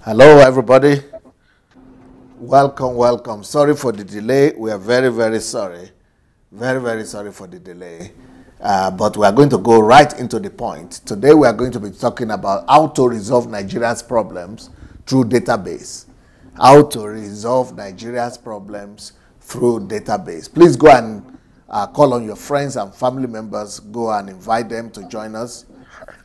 Hello, everybody. Welcome, welcome. Sorry for the delay. We are very, very sorry. Very, very sorry for the delay. But we are going to go right into the point. Today, we are going to be talking about how to resolve Nigeria's problems through database. How to resolve Nigeria's problems through database. Please go and call on your friends and family members. Go and invite them to join us.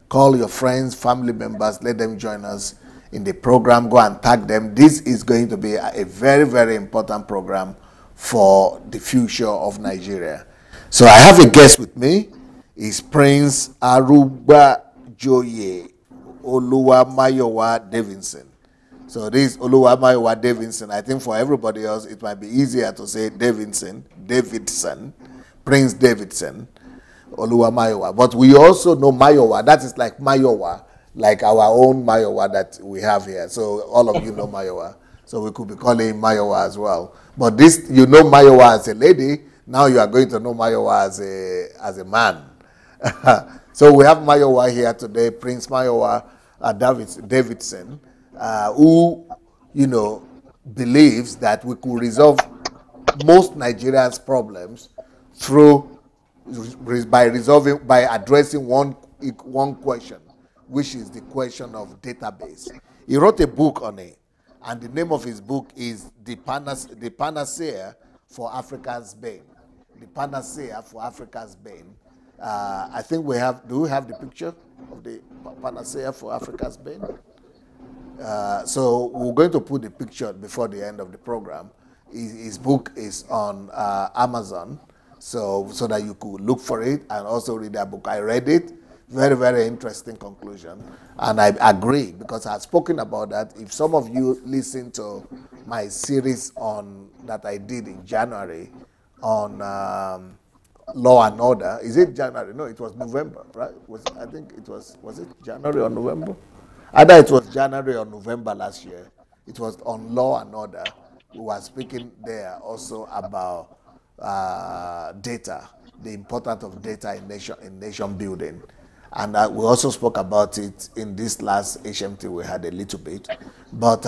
Call your friends, family members, let them join us in the program. Go and tag them. This is going to be a very, very important program for the future of Nigeria. So I have a guest with me. It's Prince ARUGBAJOYE Oluwamayowa Davidson. So this Oluwamayowa Davidson, I think for everybody else, it might be easier to say Davidson, Prince Davidson, Oluwamayowa. But we also know Mayowa. That is like Mayowa, like our own Mayowa that we have here. So all of you know Mayowa. So we could be calling Mayowa as well. But this, you know Mayowa as a lady. Now you are going to know Mayowa as a man. So we have Mayowa here today, Prince Mayowa Davidson, who, believes that we could resolve most Nigeria's problems by addressing one question, which is the question of database. He wrote a book on it, and the name of his book is The Panacea for Africa's Bane. The Panacea for Africa's Bane. I think do we have the picture of the Panacea for Africa's Bane? So we're going to put the picture before the end of the program. His book is on Amazon, so that you could look for it and also read that book. I read it. Very, very interesting conclusion. And I agree, because I've spoken about that. If some of you listen to my series that I did in January on Law and Order, is it January? No, it was November, right? Was it January or November? Either it was January or November last year. It was on Law and Order. We were speaking there also about data, the importance of data in nation building. And we also spoke about it in this last HMT. We had a little bit, but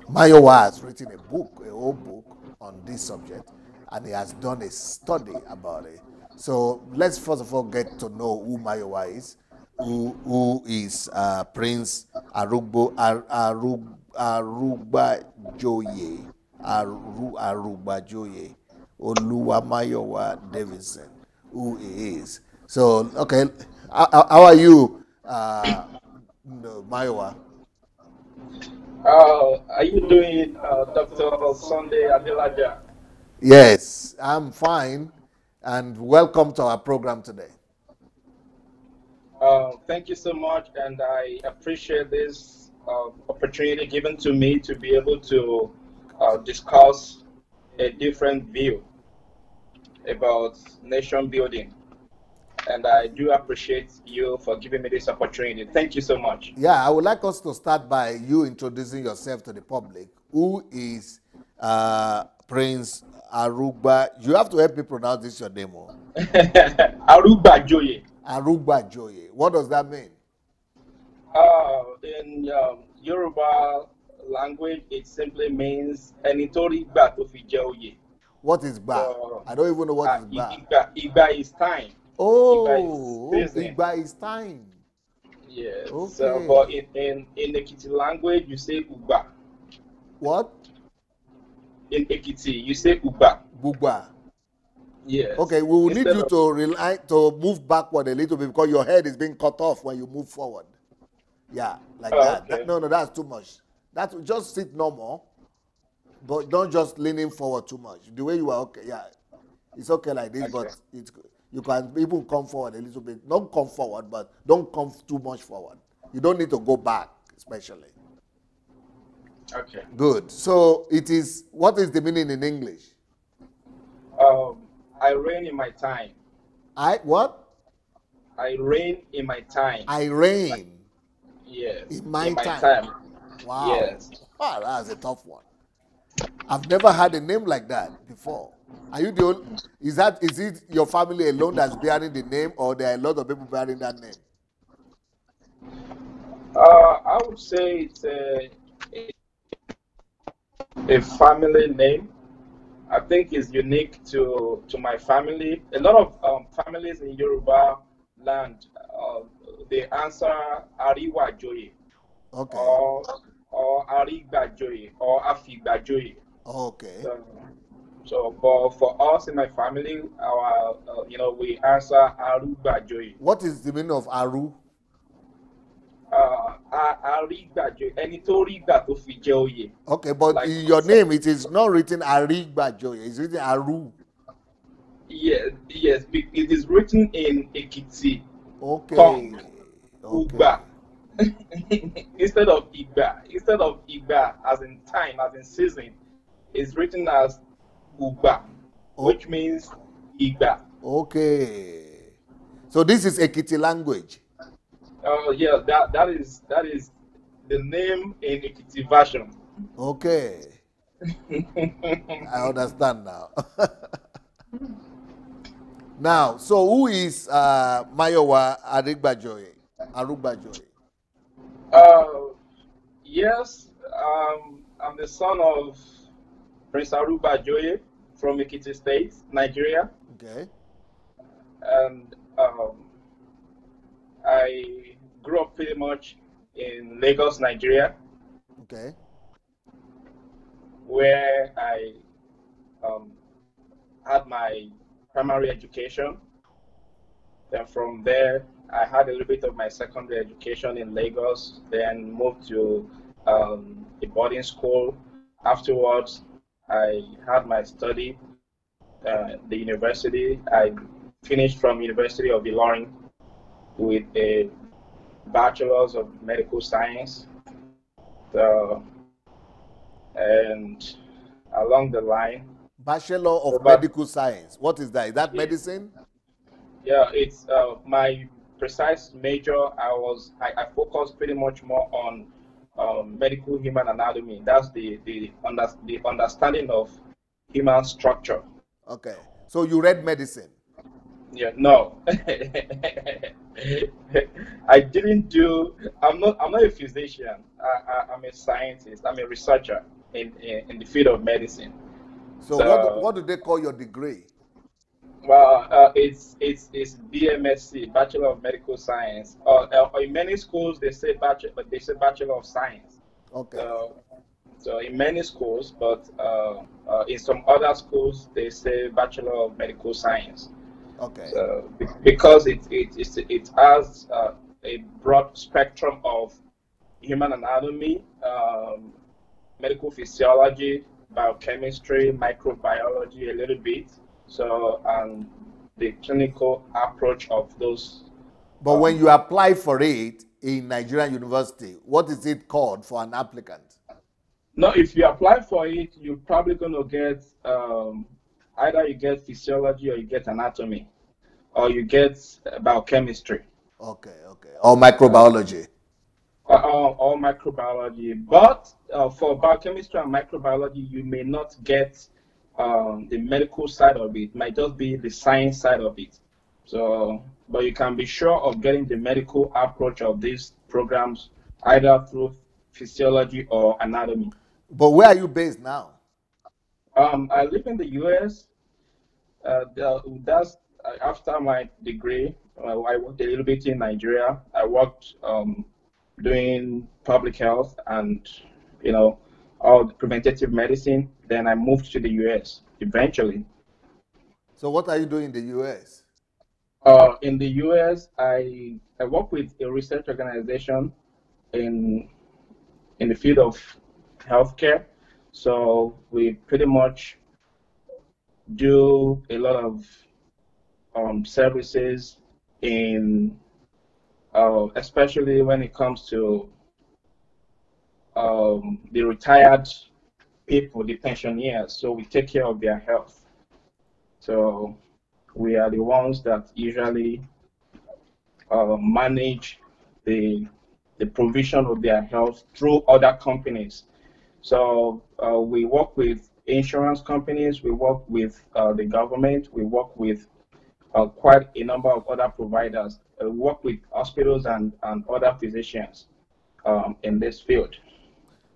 Mayowa has written a whole book on this subject, and he has done a study about it. So let's first of all get to know who Mayowa is, who is Prince ARUGBAJOYE Oluwamayowa Davidson, who he is. So, okay, how are you, Mayowa? Are you doing, Dr. Sunday Adelaja? Yes, I'm fine, and welcome to our program today. Thank you so much, and I appreciate this opportunity given to me to be able to discuss a different view about nation building. And I do appreciate you for giving me this opportunity. Thank you so much. Yeah, I would like us to start by you introducing yourself to the public. Who is Prince Arugba? You have to help me pronounce this your name. ARUGBAJOYE. ARUGBAJOYE. What does that mean? In Yoruba language, it simply means Enitori Gba to fi je oye. What is Ba? I don't even know what is Ba. Igba is time. Oh, Igba is time. Yes. Okay. So, but in Ekiti language, you say Ugba. What? In Ekiti, you say Ugba. Bugba. Yes. Okay, we will need you to move backward a little bit, because your head is being cut off when you move forward. Yeah, like that. Okay. No, that's too much. Just sit normal, but don't just leaning forward too much. The way you are, okay, yeah, it's okay like this, okay. But you can even come forward a little bit. Don't come forward, but don't come too much forward. You don't need to go back, especially. Okay. Good. So what is the meaning in English? I reign in my time. What? I reign in my time. I reign. Yes. In my time. Wow. Yes. Wow, that's a tough one. I've never had a name like that before. Are you the only? Is it your family alone that's bearing the name, or there are a lot of people bearing that name? I would say it's a family name. I think it's unique to my family. A lot of families in Yoruba land, they answer ARUGBAJOYE Okay. or ARUGBAJOYE or AFIGBAJOYE. Okay. But for us in my family, our we answer ARUGBAJOYE. What is the meaning of Aru? ARUGBAJOYE. Ẹni tó rí gbà tó fi jẹ oyè. Okay, but Like in your name, it is not written ARUGBAJOYE. It's written Aru. yes, it is written in Ekiti Okay. tongue. Okay. Ugba. Instead of Igba, as in time, as in season, it's written as Ugba, which means Igba. Okay. So this is Ekiti language. Oh yeah, that is the name in Ekiti version. Okay. I understand now. Now, so who is Mayowa ARUGBAJOYE? Yes, I'm the son of Prince ARUGBAJOYE from Ekiti State, Nigeria. Okay. And I grew up pretty much in Lagos, Nigeria. Okay. Where I had my primary education. Then from there, I had a little bit of my secondary education in Lagos, then moved to a boarding school. Afterwards, I had my study at the university. I finished from University of Ilorin with a bachelor's of medical science. And along the line, Bachelor of Medical Science. What is that? Is that medicine? Yeah, it's my precise major. I focused pretty much more on medical human anatomy. That's the understanding of human structure. Okay. So you read medicine? Yeah, no. I didn't do. I'm not a physician. I'm a scientist. I'm a researcher in the field of medicine. So what do they call your degree? Well, it's BMSc, Bachelor of Medical Science. In many schools they say bachelor, but they say Bachelor of Science. Okay. So in many schools, but in some other schools they say Bachelor of Medical Science. Okay. So because it has a broad spectrum of human anatomy, medical physiology, biochemistry, microbiology, a little bit. So, and the clinical approach of those. But when you apply for it in Nigerian university, what is it called for an applicant? No, if you apply for it, you're probably going to get either you get physiology or you get anatomy, or you get biochemistry. Okay, okay. Or microbiology. Or microbiology. But for biochemistry and microbiology, you may not get the medical side of it. It might just be the science side of it. So, but you can be sure of getting the medical approach of these programs either through physiology or anatomy. But where are you based now? I live in the US. That's after my degree. I worked a little bit in Nigeria. I worked doing public health and all the preventative medicine. Then I moved to the US eventually. So what are you doing in the US? In the US, I work with a research organization in the field of healthcare. So we pretty much do a lot of services in, especially when it comes to the retired people, the pensioners. So we take care of their health. So we are the ones that usually manage the provision of their health through other companies. So we work with insurance companies, we work with the government, we work with quite a number of other providers. We work with hospitals and other physicians. in this field.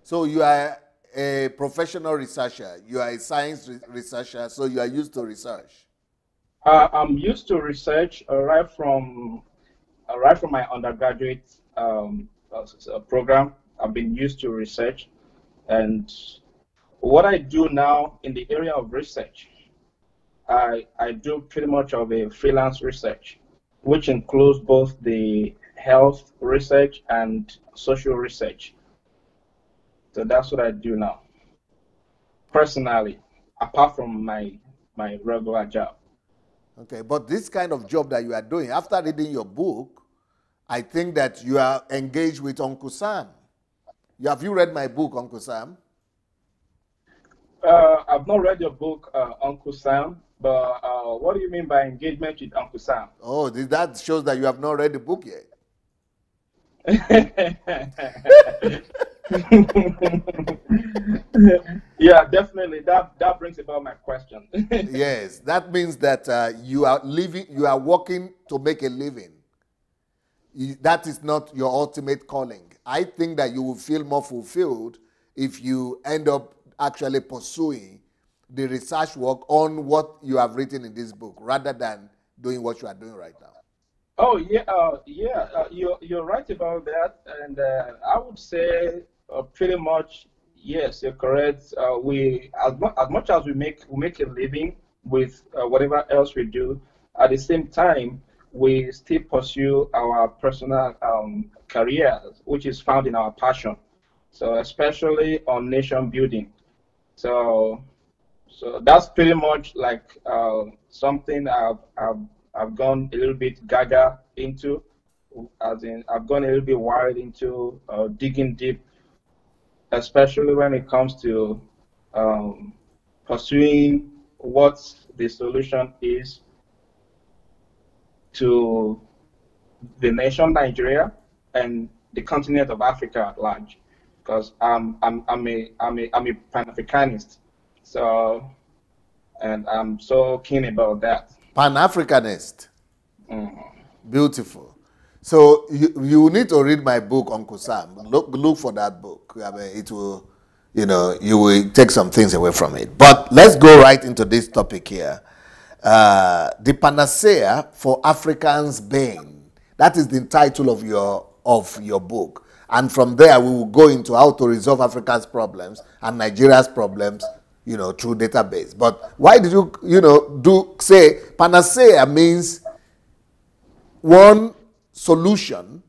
So you are a professional researcher. You are a science researcher, so you are used to research. I'm used to research right from my undergraduate program. I've been used to research, and what I do now in the area of research, I do pretty much of a freelance research, which includes both the health research and social research. So that's what I do now, personally, apart from my regular job. Okay, but this kind of job that you are doing, after reading your book, I think that you are engaged with Uncle Sam. Have you read my book, Uncle Sam? I've not read your book, Uncle Sam, but what do you mean by engagement with Uncle Sam? Oh, that shows that you have not read the book yet. Yeah, definitely. That brings about my question. Yes, that means that you are working to make a living. That is not your ultimate calling. I think that you will feel more fulfilled if you end up actually pursuing the research work on what you have written in this book rather than doing what you are doing right now. Oh yeah, you're right about that, and I would say pretty much yes, you're correct. We as much as we make a living with whatever else we do, at the same time we still pursue our personal careers, which is found in our passion. So especially on nation building. So that's pretty much like something I've gone a little bit gaga into, as in I've gone a little bit wild into digging deep, especially when it comes to pursuing what the solution is to the nation Nigeria and the continent of Africa at large, because I'm a Pan-Africanist, so and I'm so keen about that. Pan-Africanist. Mm. Beautiful. So you need to read my book, Uncle Sam. Look for that book. I mean, it will, you will take some things away from it. But let's go right into this topic here. The panacea for Africans' bane. That is the title of your book. And from there, we will go into how to resolve Africa's problems and Nigeria's problems, through database. But why did you, say panacea means one solution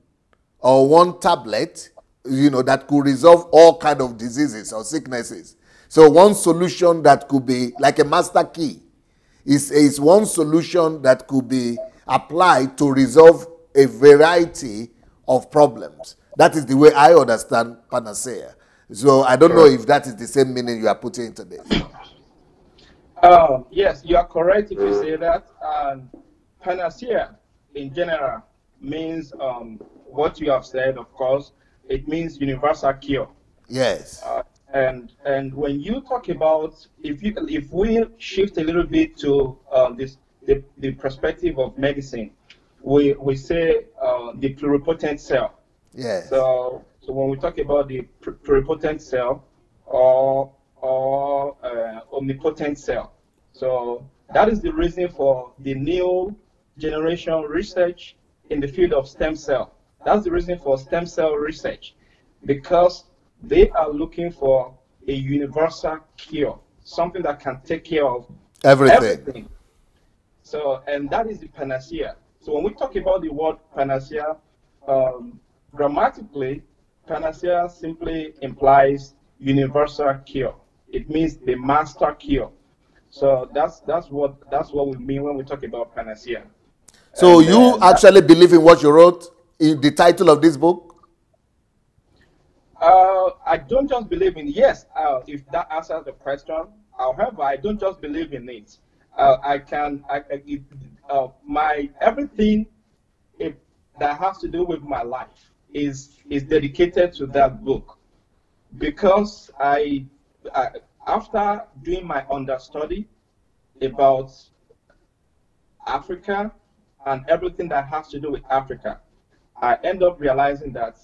or one tablet, that could resolve all kind of diseases or sicknesses. So one solution that could be like a master key is one solution that could be applied to resolve a variety of problems. That is the way I understand panacea. So I don't know if that is the same meaning you are putting into this. Yes, you are correct if you say that. Panacea in general means what you have said, of course. It means universal cure. Yes. And when you talk about, if we shift a little bit to the perspective of medicine, we say the pluripotent cell. Yes. So when we talk about the pluripotent cell or omnipotent cell, so that is the reason for the new generation research in the field of stem cell. That's the reason for stem cell research, because they are looking for a universal cure, something that can take care of everything. So, and that is the panacea. So when we talk about the word panacea, grammatically, panacea simply implies universal cure. It means the master cure. So that's what we mean when we talk about panacea. So you actually believe in what you wrote in the title of this book? I don't just believe in if that answers the question. However, I don't just believe in it. My everything that has to do with my life is dedicated to that book, because I after doing my understudy about Africa and everything that has to do with Africa, I end up realizing that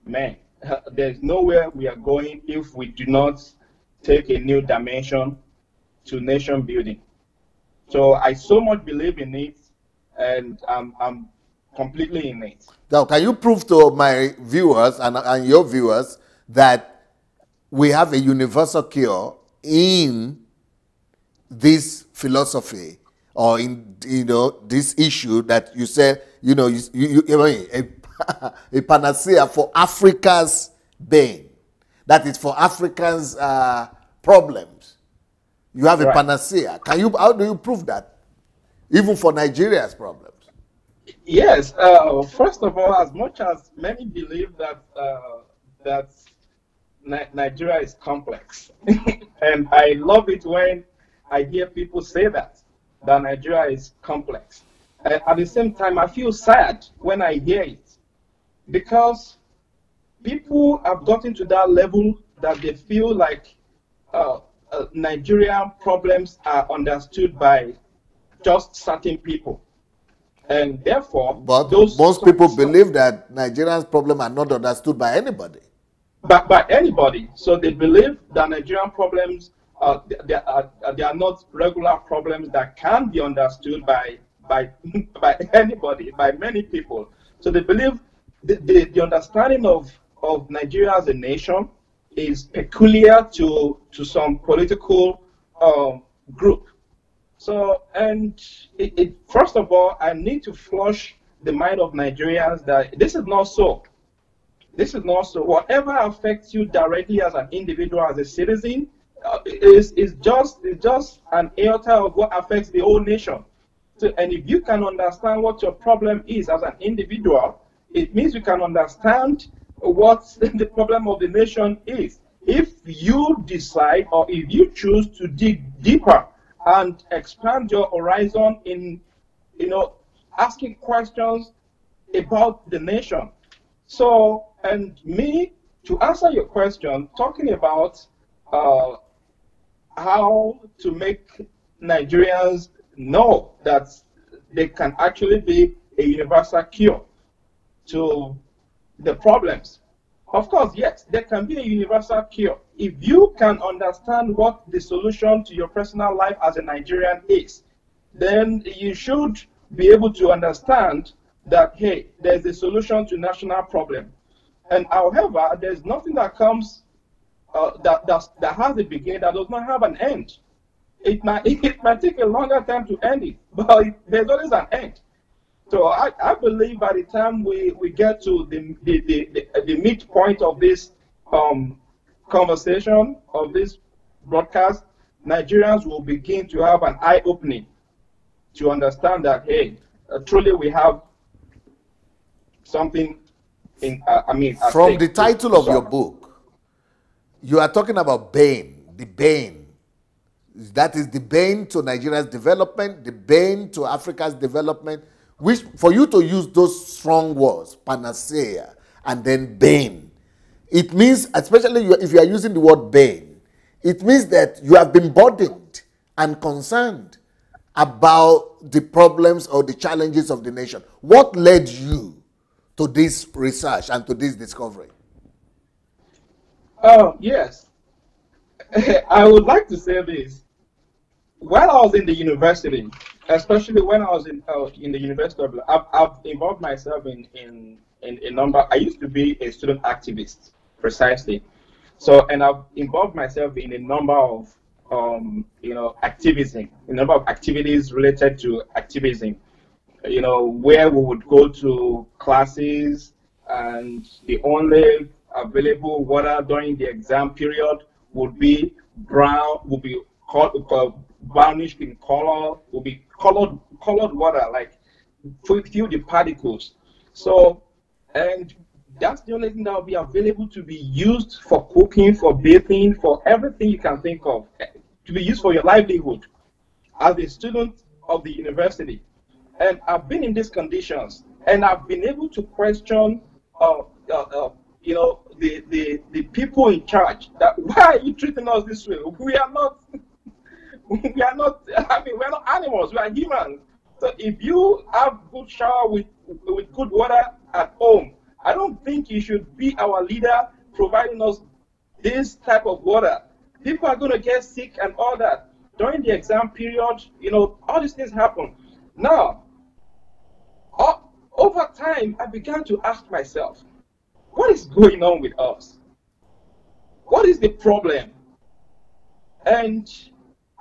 man, there's nowhere we are going if we do not take a new dimension to nation building. So I so much believe in it, and I'm completely in it. Now, can you prove to my viewers and your viewers that we have a universal cure in this philosophy, or in this issue that you said, a panacea for Africa's pain, that is for Africans' problems? You have a Right. panacea. How do you prove that, even for Nigeria's problems? Yes. First of all, as much as many believe that Nigeria is complex, and I love it when I hear people say that Nigeria is complex. At the same time, I feel sad when I hear it, because people have gotten to that level that they feel like Nigerian problems are understood by just certain people. And therefore, But most people believe that Nigerians' problems are not understood by anybody. by anybody. So they believe that Nigerian problems they are not regular problems that can be understood by anybody, by many people. So they believe the understanding of Nigeria as a nation is peculiar to some political group. So, and first of all, I need to flush the mind of Nigerians that this is not so. This is not so. Whatever affects you directly as an individual, as a citizen, is just an iota of what affects the whole nation. So, and if you can understand what your problem is as an individual, it means you can understand what the problem of the nation is. If you decide, or if you choose to dig deeper and expand your horizon in, asking questions about the nation. So, and me, to answer your question, talking about how to make Nigerians know that they can actually be a universal cure to the problems. Of course, yes, there can be a universal cure. If you can understand what the solution to your personal life as a Nigerian is, then you should be able to understand that, hey, there's a solution to national problem. And however, there's nothing that comes that has a beginning that does not have an end. It might take a longer time to end it, but there's always an end. So I believe by the time we get to the midpoint of this conversation, of this broadcast, Nigerians will begin to have an eye-opening to understand that, hey, truly we have something from the title of your book, you are talking about bane, the bane. That is the bane to Nigeria's development, the bane to Africa's development. Which, for you to use those strong words, panacea and then bane, it means, especially if you are using the word bane, it means that you have been burdened and concerned about the problems or the challenges of the nation. What led you to this research and to this discovery? Oh, yes. I would like to say this. While I was in the university, especially when I was in the University of, I've involved myself in a number. I used to be a student activist, precisely. So, and I've involved myself in a number of, activism, a number of activities related to activism. Where we would go to classes, and the only available water during the exam period would be brown, would be brownish in color, will be colored water, like few the particles. So, and that's the only thing that will be available to be used for cooking, for bathing, for everything you can think of, to be used for your livelihood as a student of the university. And I've been in these conditions, and I've been able to question the people in charge, that why are you treating us this way? We are not we're not animals, we are humans. So if you have good shower with good water at home, I don't think he should be our leader providing us this type of water. People are going to get sick and all that. During the exam period, all these things happen. Now, over time, I began to ask myself, what is going on with us? What is the problem? And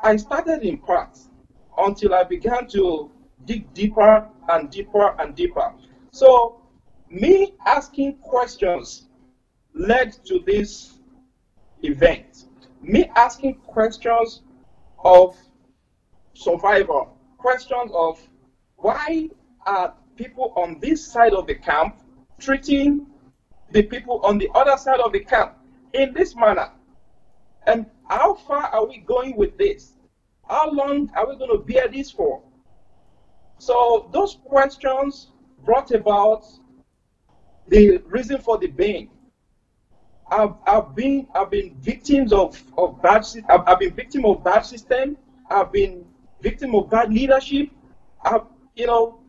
I started in parts until I began to dig deeper and deeper and deeper. So, me asking questions led to this event. Me asking questions of survival, questions of why are people on this side of the camp treating the people on the other side of the camp in this manner? And how far are we going with this? How long are we going to bear this for? So those questions brought about the reason for the being. I've been victims of bad. I've been victim of bad system. I've been victim of bad leadership.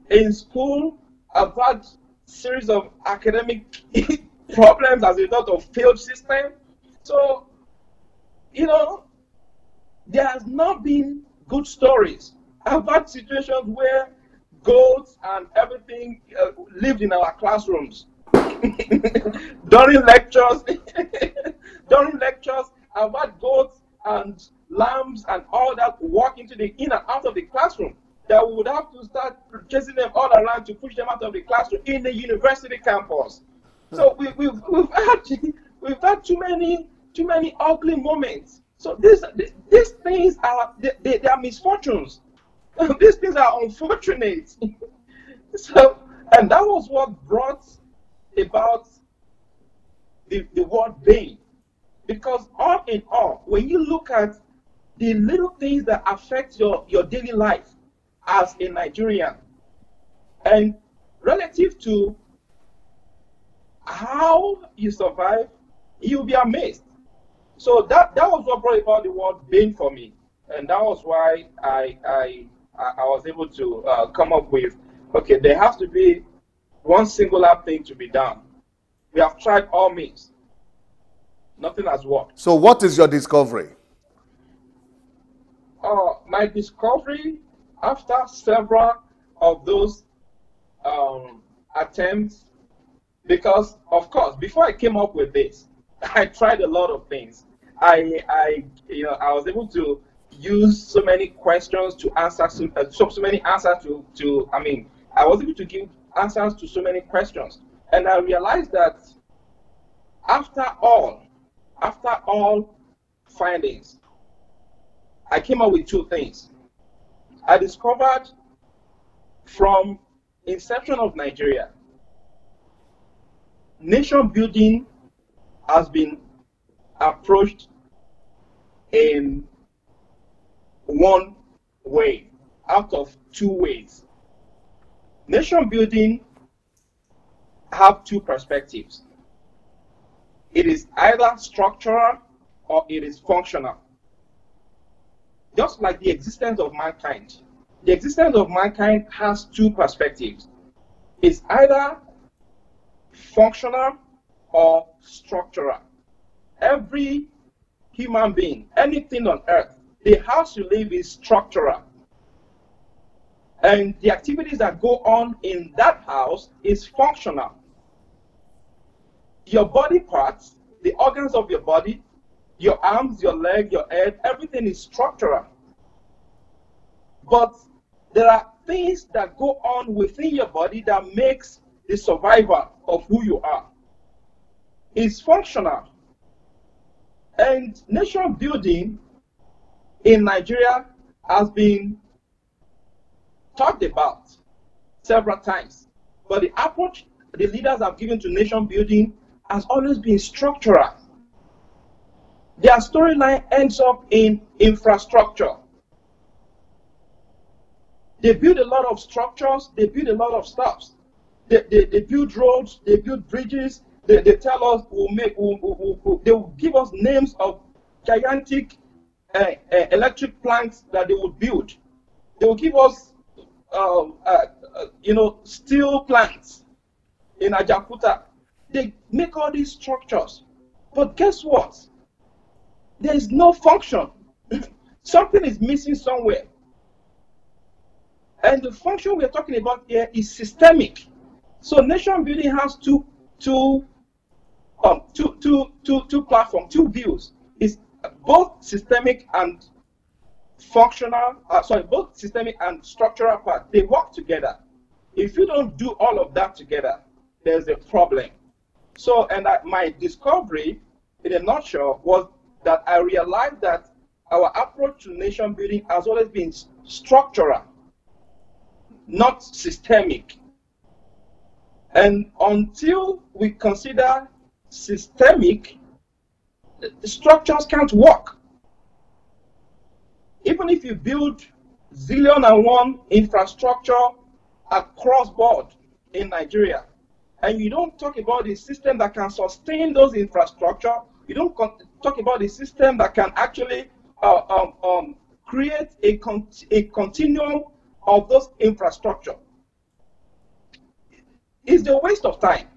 In school, I've had series of academic problems as a result of failed system. So, there has not been good stories. I've had situations where goats and everything lived in our classrooms. during lectures, I've had goats and lambs and all that walk into the in and out of the classroom. That we would have to start chasing them all around to push them out of the classroom in the university campus. So we've had too many ugly moments. So these things are they are misfortunes. These things are unfortunate. So, and that was what brought about the word pain. Because all in all, when you look at the little things that affect your daily life as a Nigerian, and relative to how you survive, you'll be amazed. So that was what brought about the word pain for me. And that was why I was able to come up with, okay, there has to be one singular thing to be done. We have tried all means. Nothing has worked. So what is your discovery? My discovery, after several of those attempts, because, of course, before I came up with this, I tried a lot of things. I was able to use so many questions to answer so many answers I was able to give answers to so many questions. And I realized that after all findings, I came up with two things. I discovered from inception of Nigeria, nation building has been approached in one way out of two ways. Nation building have two perspectives. It is either structural or it is functional. Just like the existence of mankind. The existence of mankind has two perspectives. It's either functional or structural. Every human being, anything on earth, the house you live is structural. And the activities that go on in that house is functional. Your body parts, the organs of your body, your arms, your leg, your head, everything is structural. But there are things that go on within your body that makes the survival of who you are. It's functional. And nation building in Nigeria has been talked about several times. But the approach the leaders have given to nation building has always been structural. Their storyline ends up in infrastructure. They build a lot of structures, they build a lot of stuff. They build roads, they build bridges, they tell us they will give us names of gigantic electric plants that they would build. They will give us steel plants in Ajakuta. they make all these structures, but guess what? There is no function. Something is missing somewhere. And the function we're talking about here is systemic. So nation building has two platforms, two views. It's both systemic and functional, both systemic and structural part. They work together. If you don't do all of that together, there's a problem. So, and my discovery, in a nutshell, was that I realized that our approach to nation building has always been structural, not systemic. And until we consider systemic, the structures can't work. Even if you build zillion and one infrastructure across board in Nigeria, and you don't talk about the system that can sustain those infrastructure, you don't talk about the system that can actually create a continuum of those infrastructure, it's a waste of time.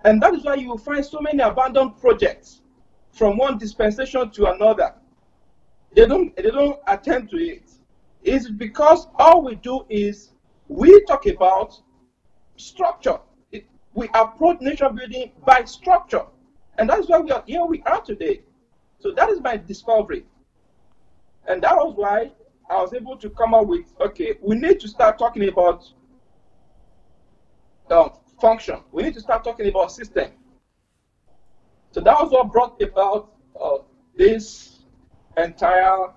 And that is why you will find so many abandoned projects from one dispensation to another. They don't attend to it. It's because all we do is we talk about structure. We approach nation building by structure. And that's why we are today. So that is my discovery. And that was why I was able to come up with, okay, we need to start talking about function. We need to start talking about system. So that was what brought about this entire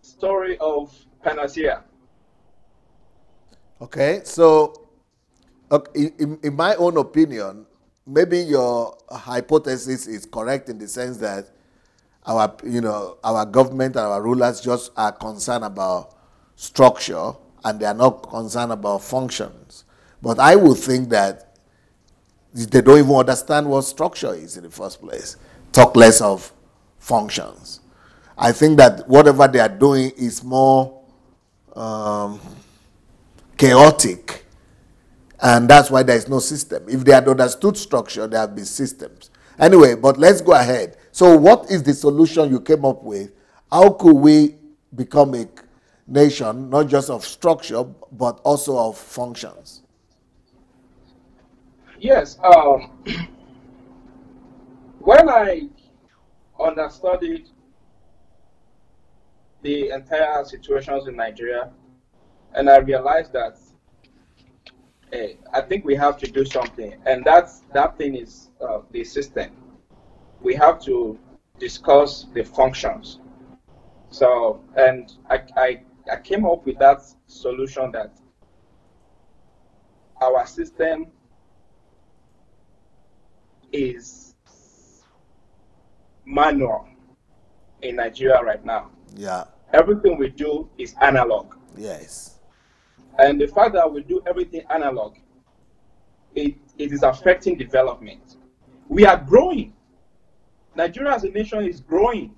story of Panacea. Okay, so in my own opinion, maybe your hypothesis is correct in the sense that our government and our rulers just are concerned about structure and they are not concerned about functions. But I would think that they don't even understand what structure is in the first place. Talk less of functions. I think that whatever they are doing is more chaotic, and that's why there is no system. If they had understood structure, there would be systems. Anyway, but let's go ahead. So what is the solution you came up with? How could we become a nation, not just of structure, but also of functions? Yes. When I understudied the entire situations in Nigeria, and I realized that I think we have to do something, and that thing is the system. We have to discuss the functions. So, and I came up with that solution that our system is manual in Nigeria right now. Yeah. Everything we do is analog. Yes. And the fact that we do everything analog, it is affecting development. We are growing. Nigeria as a nation is growing.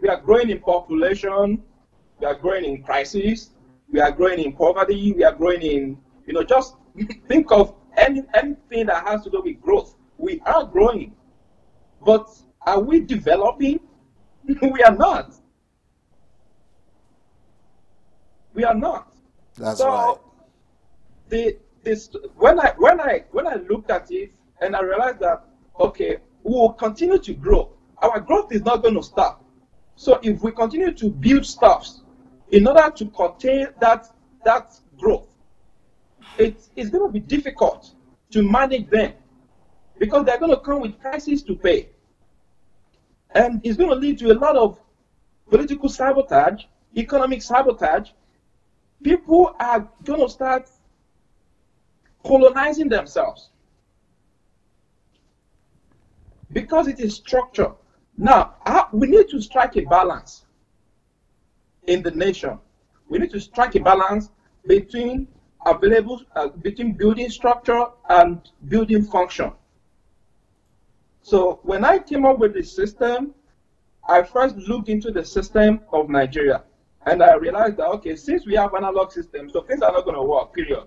We are growing in population. We are growing in crisis. We are growing in poverty. We are growing in, just think of anything that has to do with growth. We are growing. But are we developing? We are not. We are not. That's right. When I looked at it and I realized that, okay, we will continue to grow. Our growth is not going to stop. So if we continue to build stuffs in order to contain that growth, it's going to be difficult to manage them because they're going to come with prices to pay. And it's going to lead to a lot of political sabotage, economic sabotage. People are going to start colonizing themselves because it is structure. Now, we need to strike a balance in the nation. We need to strike a balance between between building structure and building function. So when I came up with this system, I first looked into the system of Nigeria. And I realized that, okay, since we have analog systems, so things are not going to work, period.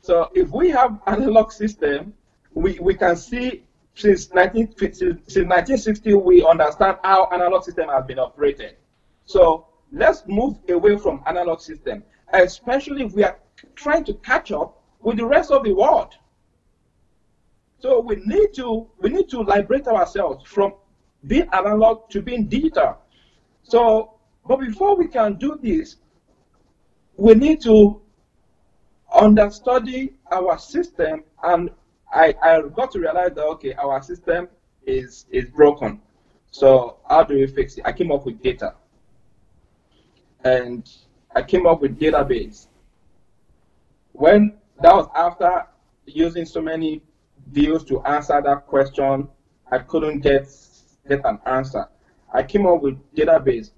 So if we have analog system, we can see since 1960 we understand how analog system has been operated. So let's move away from analog system, especially if we are trying to catch up with the rest of the world. So we need to liberate ourselves from being analog to being digital. So, but before we can do this, we need to understudy our system, and I got to realize that, okay, our system is broken. So how do we fix it? I came up with data, and I came up with database. When that was after using so many views to answer that question, I couldn't get an answer. I came up with database.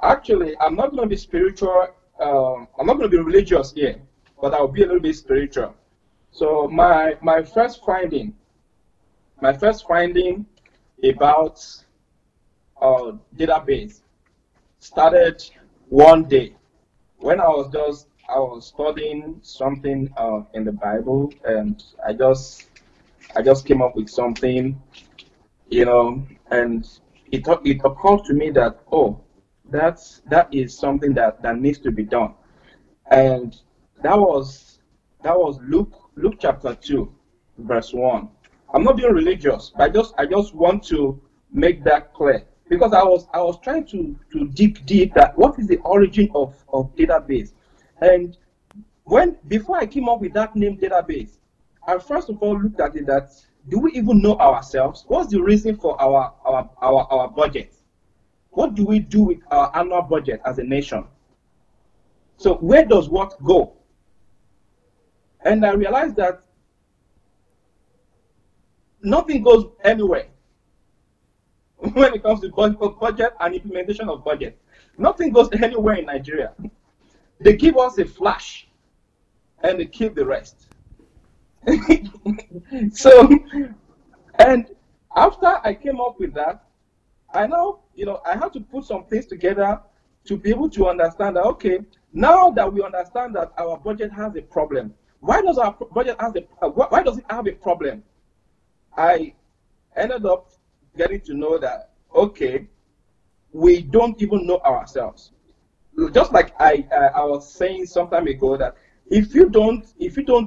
Actually, I'm not going to be spiritual. I'm not going to be religious here, but I'll be a little bit spiritual. So my first finding about database started one day when I was studying something in the Bible, and I just came up with something, you know, and it occurred to me that, oh, that is something that needs to be done. And that was Luke chapter 2 verse 1. I'm not being religious, but I just want to make that clear, because I was trying to dig deep that what is the origin of database. And before I came up with that name database, I first of all looked at it that, do we even know ourselves? What's the reason for our budget? What do we do with our annual budget as a nation? So where does what go? And I realized that nothing goes anywhere when it comes to budget and implementation of budget. Nothing goes anywhere in Nigeria. They give us a flash and they keep the rest. So, and after I came up with that, I know, you know, I had to put some things together to be able to understand that, okay, now that we understand that our budget has a problem, why does our budget why does it have a problem? I ended up getting to know that, okay, we don't even know ourselves. Just like I was saying some time ago, that if you don't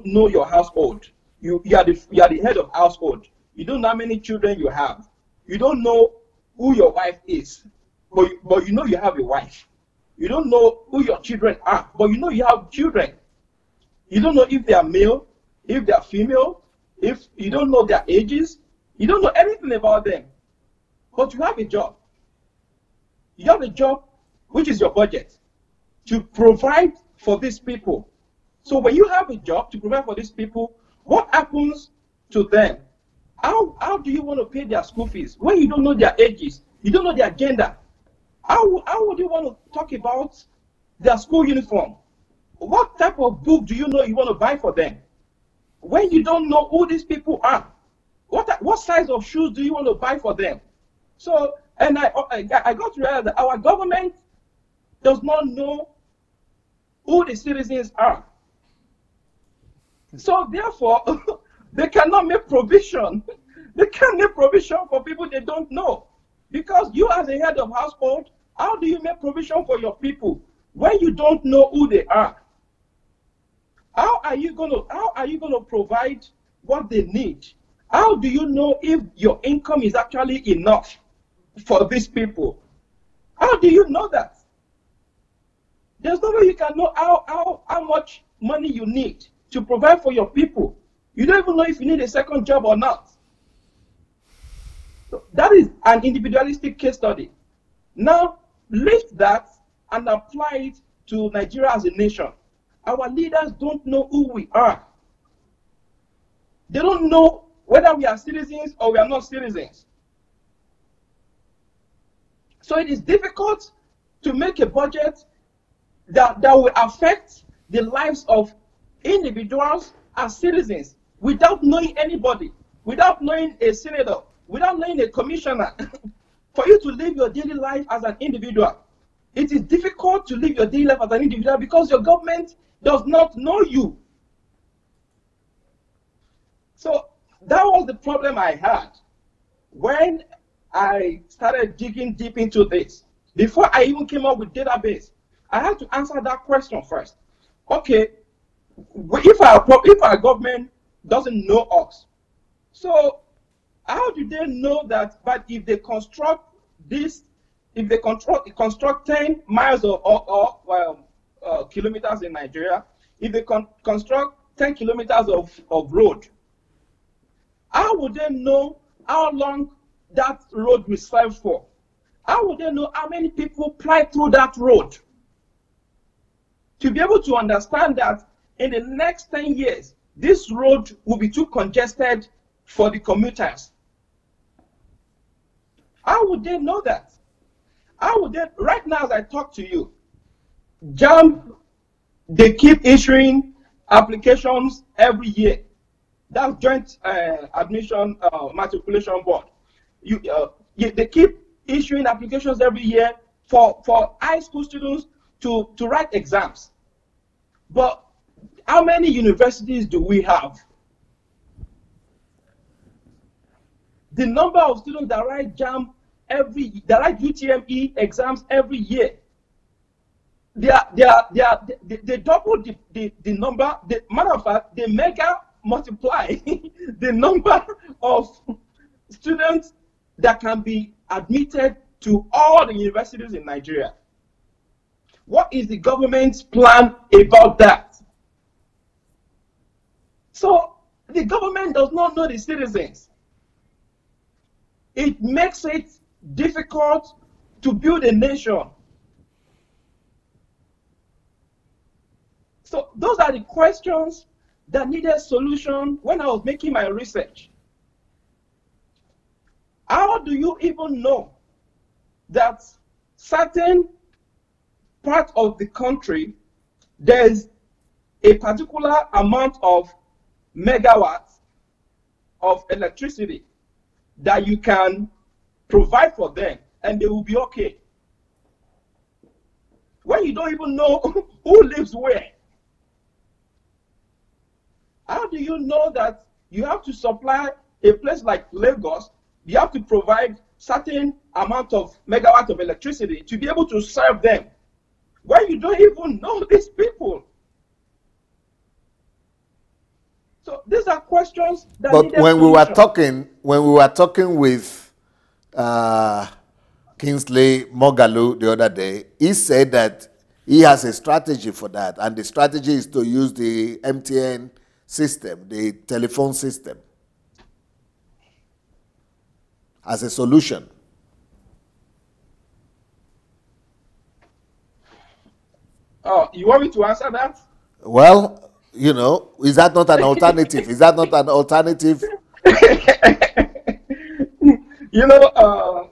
know your household, you are the head of household. You don't know how many children you have. You don't know who your wife is, but you know you have a wife. You don't know who your children are, but you know you have children. You don't know if they are male, if they are female, if you don't know their ages. You don't know anything about them, but you have a job. You have a job, which is your budget, to provide for these people. So when you have a job to provide for these people, what happens to them? How do you want to pay their school fees when you don't know their ages? You don't know their gender. How would you want to talk about their school uniform? What type of book do you know you want to buy for them when you don't know who these people are? What size of shoes do you want to buy for them? So, and I got to realize that our government does not know who the citizens are. So therefore, they cannot make provision. They can't make provision for people they don't know. Because you as a head of household, how do you make provision for your people when you don't know who they are? How are you going to provide what they need? How do you know if your income is actually enough for these people? How do you know that? There's no way you can know how much money you need to provide for your people. You don't even know if you need a second job or not. So that is an individualistic case study. Now, lift that and apply it to Nigeria as a nation. Our leaders don't know who we are. They don't know whether we are citizens or we are not citizens. So it is difficult to make a budget that will affect the lives of individuals as citizens without knowing anybody, without knowing a senator, without knowing a commissioner. For you to live your daily life as an individual, it is difficult to live your daily life as an individual because your government does not know you. So that was the problem I had when I started digging deep into this. Before I even came up with database, I had to answer that question first. Okay, if our government doesn't know us, so how do they know that? But if they construct this, if they construct 10 miles or kilometers in Nigeria, if they construct 10 kilometers of road, how would they know how long that road will serve for? How would they know how many people fly through that road? To be able to understand that in the next 10 years, this road will be too congested for the commuters. How would they know that? How would they? Right now, as I talk to you, JAMB, they keep issuing applications every year. That's Joint Admission Matriculation Board. They keep issuing applications every year for high school students to write exams. But how many universities do we have? The number of students that write JAMB that write UTME exams every year, they double the number. Matter of fact, they mega multiply the number of students that can be admitted to all the universities in Nigeria. What is the government's plan about that? So the government does not know the citizens. It makes it difficult to build a nation. So those are the questions that needed solution when I was making my research. How do you even know that certain part of the country, there's a particular amount of megawatts of electricity that you can provide for them and they will be okay? When you don't even know who lives where. How do you know that you have to supply a place like Lagos, you have to provide certain amount of megawatts of electricity to be able to serve them, when you don't even know these people? So these are questions that But needed when solution. we were talking with Kingsley Mogalu the other day, he said that he has a strategy for that, and the strategy is to use the MTN system, the telephone system, as a solution. Oh, you want me to answer that? Well, you know, is that not an alternative? Is that not an alternative? You know,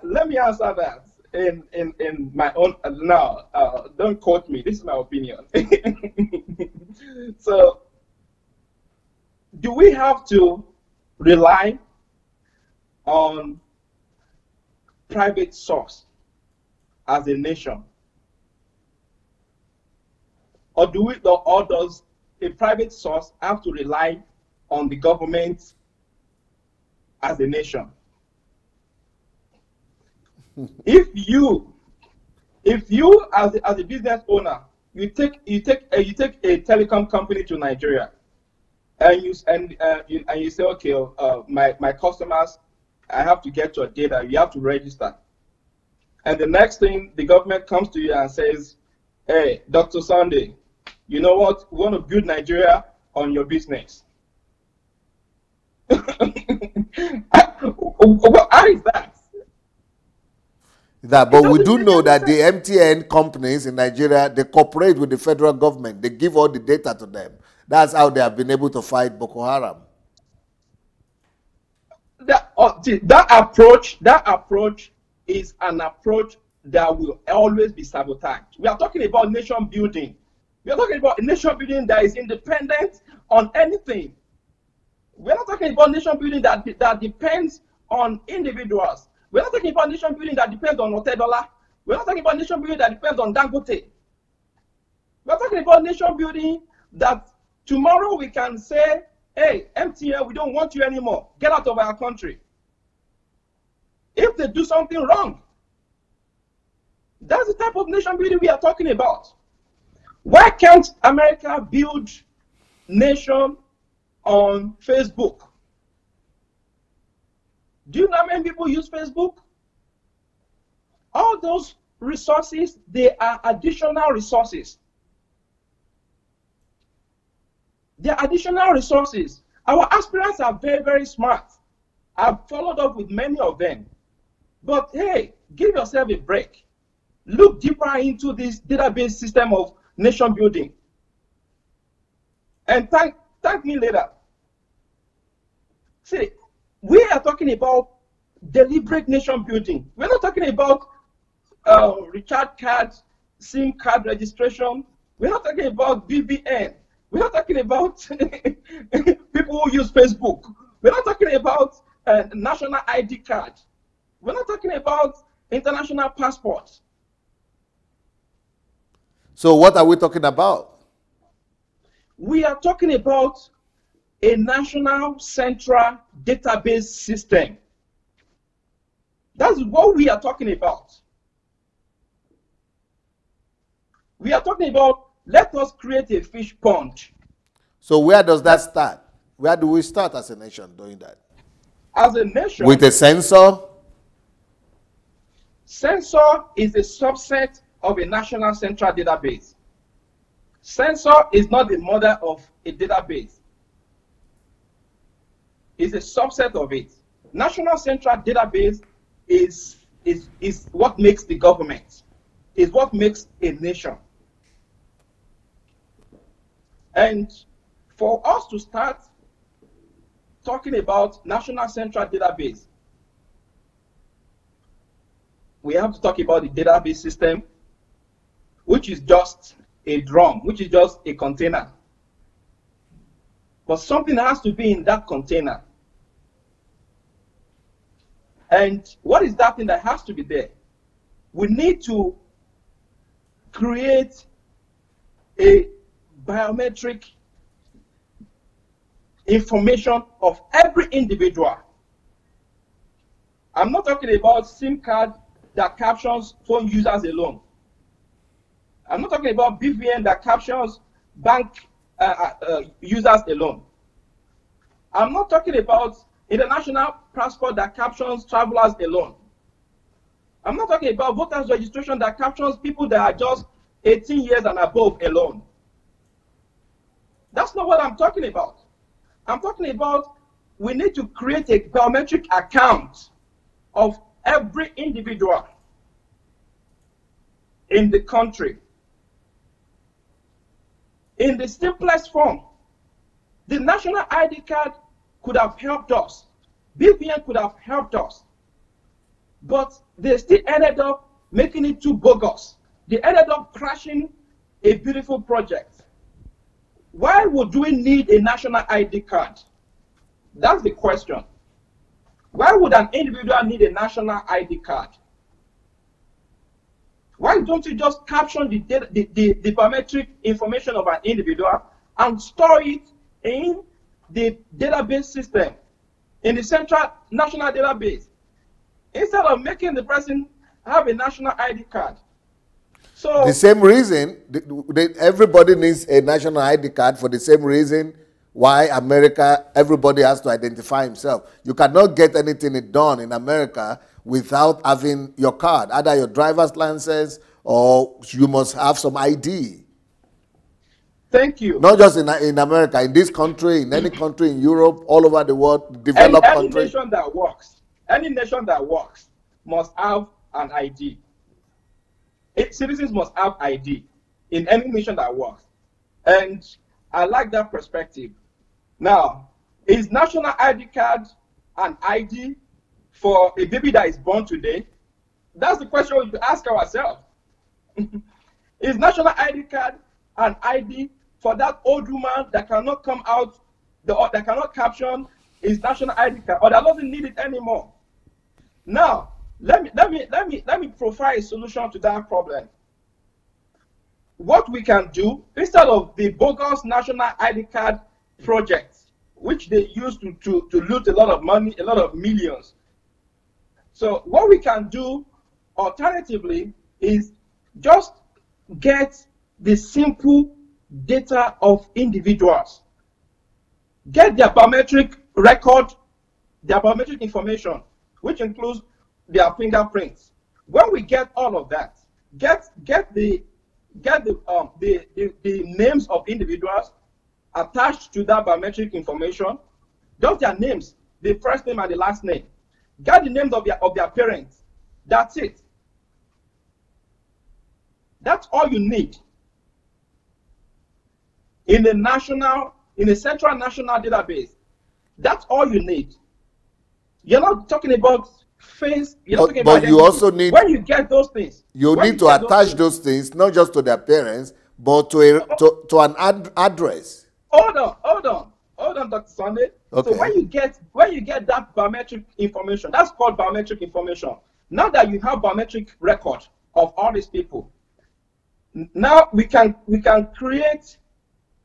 let me answer that in my own. Now, don't quote me. This is my opinion. So, do we have to rely on private source as a nation? Or does a private source have to rely on the government as a nation? If you as a business owner, you take a telecom company to Nigeria, and you say, okay, my customers, I have to get your data. You have to register. And the next thing, the government comes to you and says, hey, Dr. Sunday, you know what? We want to build Nigeria on your business. How is that? But we do know that the MTN companies in Nigeria, they cooperate with the federal government. They give all the data to them. That's how they have been able to fight Boko Haram. That approach is an approach that will always be sabotaged. We are talking about nation building. We are talking about a nation building that is independent on anything. We are not talking about nation building that depends on individuals. We are not talking about nation building that depends on Otedola. We are not talking about nation building that depends on Dangote. We are talking about nation building that tomorrow we can say, hey, MTN, we don't want you anymore. Get out of our country. If they do something wrong, that's the type of nation building we are talking about. Why can't America build nation on Facebook? Do you know how many people use Facebook? All those resources, they are additional resources. They are additional resources. Our aspirants are very, very smart. I've followed up with many of them. But hey, give yourself a break. Look deeper into this database system of nation building. And thank me later. See, we are talking about deliberate nation building. We're not talking about recharge cards, SIM card registration. We're not talking about BVN. We're not talking about people who use Facebook. We're not talking about national ID card. We're not talking about international passports. So what are we talking about? We are talking about a national central database system. That's what we are talking about. We are talking about, let us create a fish pond. So where does that start? Where do we start as a nation doing that? As a nation. With a sensor? Sensor is a subset of a national central database. Sensor is not the mother of a database. It's a subset of it. National central database is what makes the government, is what makes a nation. And for us to start talking about national central database, we have to talk about the database system, which is just a drum, which is just a container. But something has to be in that container. And what is that thing that has to be there? We need to create a biometric information of every individual. I'm not talking about SIM card that captions phone users alone. I'm not talking about BVN that captions bank users alone. I'm not talking about international passport that captions travelers alone. I'm not talking about voters registration that captions people that are just 18 years and above alone. That's not what I'm talking about. I'm talking about we need to create a biometric account of every individual in the country. In the simplest form, the national ID card could have helped us. BVN could have helped us. But they still ended up making it too bogus. They ended up crashing a beautiful project. Why would we need a national ID card? That's the question. Why would an individual need a national ID card? Why don't you just caption the biometric information of an individual and store it in the database system, in the central national database, instead of making the person have a national ID card? So the same reason, everybody needs a national ID card for the same reason why America, everybody has to identify himself. You cannot get anything done in America without having your card, either your driver's license or you must have some ID. Thank you. Not just in America, in this country, in any country in Europe, all over the world, developed countries. Any nation that works must have an ID. Citizens must have ID in any nation that works. And I like that perspective. Now, is national ID card an ID for a baby that is born today? That's the question we should ask ourselves. Is national ID card an ID for that old woman that cannot come out, that cannot caption his national ID card, or that doesn't need it anymore? Now, let me provide a solution to that problem. What we can do, instead of the bogus national ID card project, which they use to loot a lot of money, a lot of millions. So what we can do alternatively is just get the simple data of individuals, get their biometric record, their biometric information, which includes their fingerprints. When we get all of that, get the names of individuals attached to that biometric information, just their names, the first name and the last name. Get the names of their parents. That's it. That's all you need. In a central national database, that's all you need. You're not talking about face. You're not talking about you also need, when you get those things. You need to attach those things not just to their parents, but to an address. Hold on, Dr. Sunday. Okay. So when you get that biometric information, that's called biometric information. Now that you have biometric record of all these people, now we can create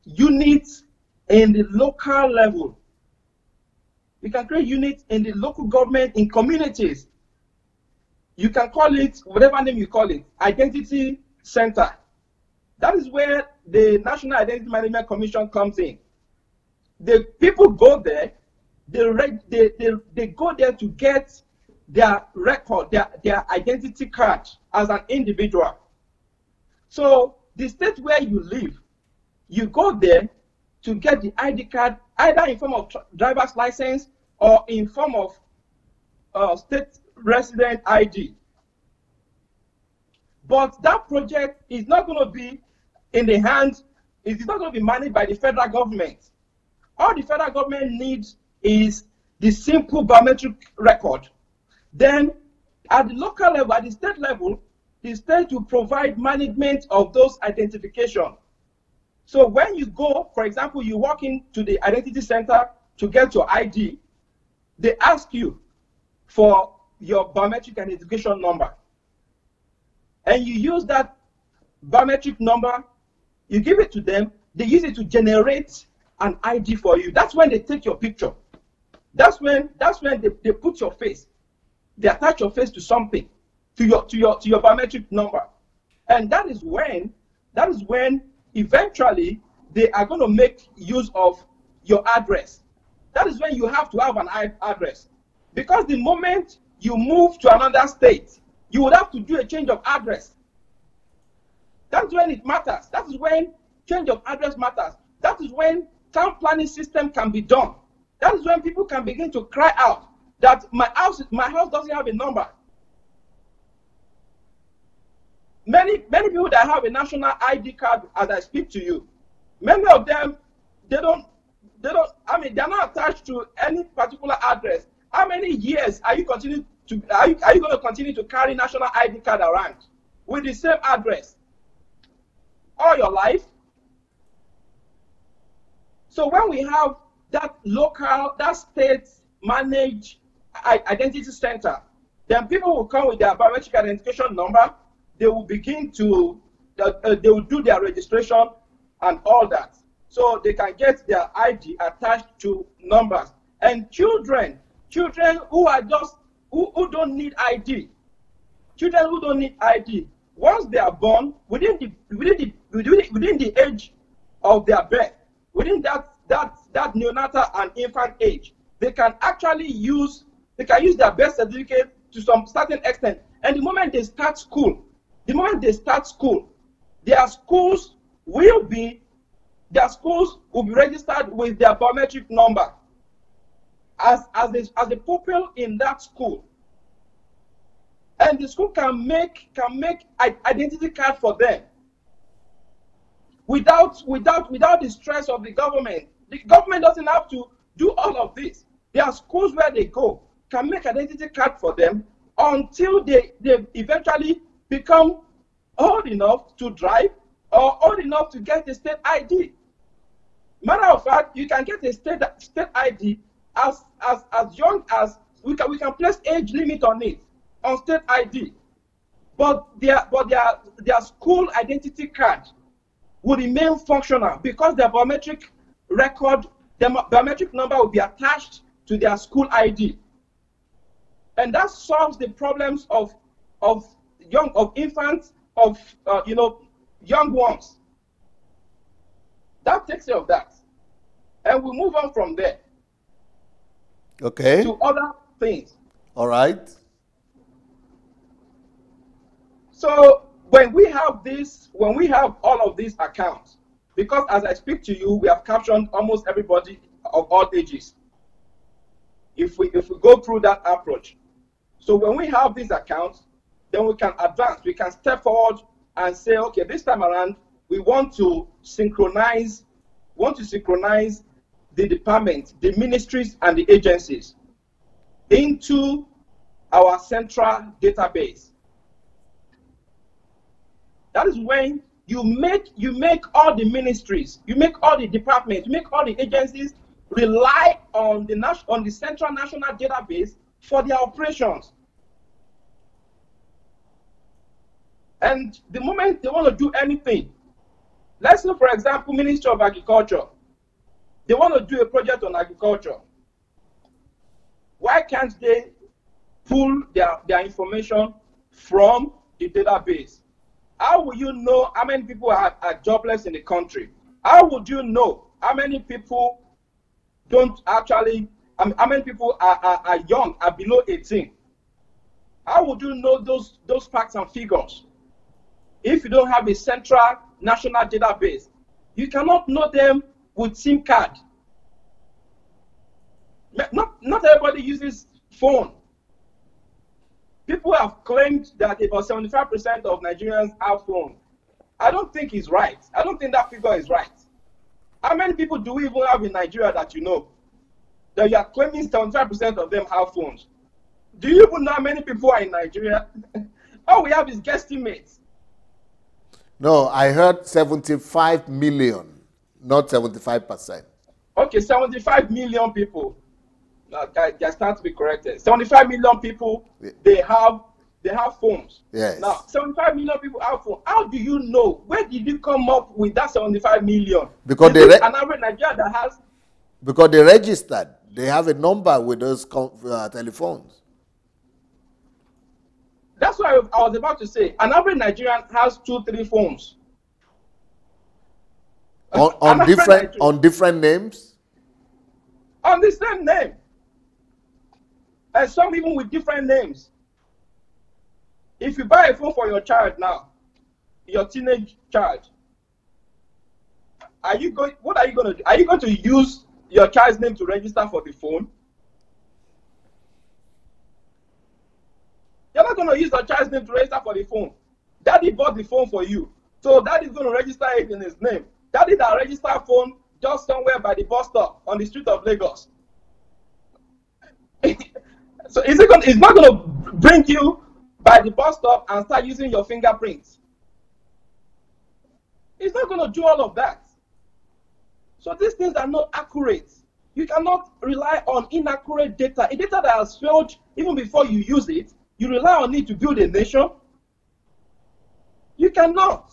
units in the local level. We can create units in the local government, in communities. You can call it whatever name you call it, identity center. That is where the National Identity Management Commission comes in. The people go there, they go there to get their record, their identity card as an individual. So the state where you live, you go there to get the ID card, either in form of driver's license or in form of state resident ID. But that project is not going to be in the hands, it is not going to be managed by the federal government. All the federal government needs is the simple biometric record. Then at the local level, at the state level, the state will provide management of those identification. So when you go, for example, you walk into the identity center to get your ID, they ask you for your biometric identification number. And you use that biometric number, you give it to them, they use it to generate an ID for you. That's when they take your picture. That's when they put your face. They attach your face to something, to your biometric number. And that is when eventually they are going to make use of your address. That is when you have to have an address. Because the moment you move to another state, you would have to do a change of address. That's when it matters. That is when change of address matters. That is when town planning system can be done. That is when people can begin to cry out that my house doesn't have a number. Many people that have a national ID card, as I speak to you, many of them, they're not attached to any particular address. How many years are you going to continue to carry national ID card around with the same address? All your life? So when we have that local, that state managed identity center, then people will come with their biometric identification number. They will begin to, they will do their registration and all that. So they can get their ID attached to numbers. And children who are just, who don't need ID, children who don't need ID, once they are born, within the age of their birth, within that neonatal and infant age, they can actually use their birth certificate to some certain extent. And the moment they start school, their schools will be registered with their biometric number as a pupil in that school. And the school can make identity card for them without the stress of the government. The government doesn't have to do all of this. There are schools where they go, can make identity card for them until they eventually become old enough to drive or old enough to get a state ID. Matter of fact, you can get a state ID as young as we can place age limit on it, on state ID. But their school identity card will remain functional because their biometric record the biometric number will be attached to their school ID. And that solves the problems of infants, of young ones. That takes care of that. And we move on from there. Okay. To other things. All right. So when we have all of these accounts, because as I speak to you, we have captured almost everybody of all ages. If we go through that approach. So when we have these accounts, then we can advance. We can step forward and say, okay, this time around, we want to synchronize the department, the ministries, and the agencies into our central database. That is when you make all the ministries, you make all the departments, you make all the agencies rely on the central national database for their operations. And the moment they want to do anything, let's say, for example, Ministry of Agriculture, they want to do a project on agriculture. Why can't they pull their information from the database? How will you know how many people are jobless in the country? How would you know how many people don't actually, how many people are young, are below 18? How would you know those facts and figures? If you don't have a central national database, you cannot know them with SIM card. Not everybody uses phone. People have claimed that about 75% of Nigerians have phone. I don't think it's right. I don't think that figure is right. How many people do we even have in Nigeria that you know? That you are claiming 75% of them have phones. Do you even know how many people are in Nigeria? All we have is guesstimates. No, I heard 75 million, not 75%. Okay, 75 million people. I stand to be corrected. 75 million people, they have phones. Yes. Now, 75 million people have phones. How do you know? Where did you come up with that 75 million? Because an average Nigerian that has. Because they registered. They have a number with those telephones. That's what I was about to say. An average Nigerian has 2-3 phones. On different names? On the same name. And some even with different names. If you buy a phone for your child now, your teenage child, what are you going to do? Are you going to use your child's name to register for the phone? You're not going to use your child's name to register for the phone. Daddy bought the phone for you. So daddy's going to register it in his name. Daddy that registered phone just somewhere by the bus stop on the street of Lagos. So it's not going to bring you by the bus stop and start using your fingerprints. It's not going to do all of that. So these things are not accurate. You cannot rely on inaccurate data. A data that has failed even before you use it, you rely on it to build a nation. You cannot.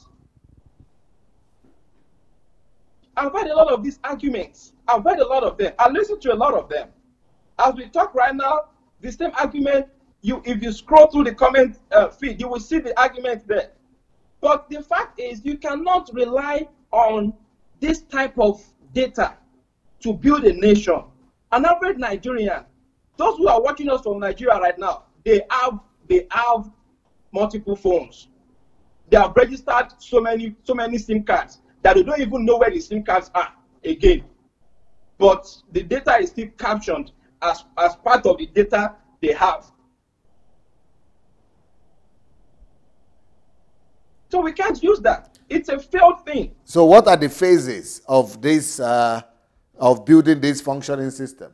I've heard a lot of these arguments. I've heard a lot of them. I listened to a lot of them. As we talk right now, the same argument, if you scroll through the comment feed, you will see the argument there. But the fact is, you cannot rely on this type of data to build a nation. An average Nigerian, those who are watching us from Nigeria right now, they have multiple phones. They have registered so many SIM cards that they don't even know where the SIM cards are again. But the data is still captured as part of the data they have. So we can't use that. It's a failed thing. So what are the phases of this, of building this functioning system?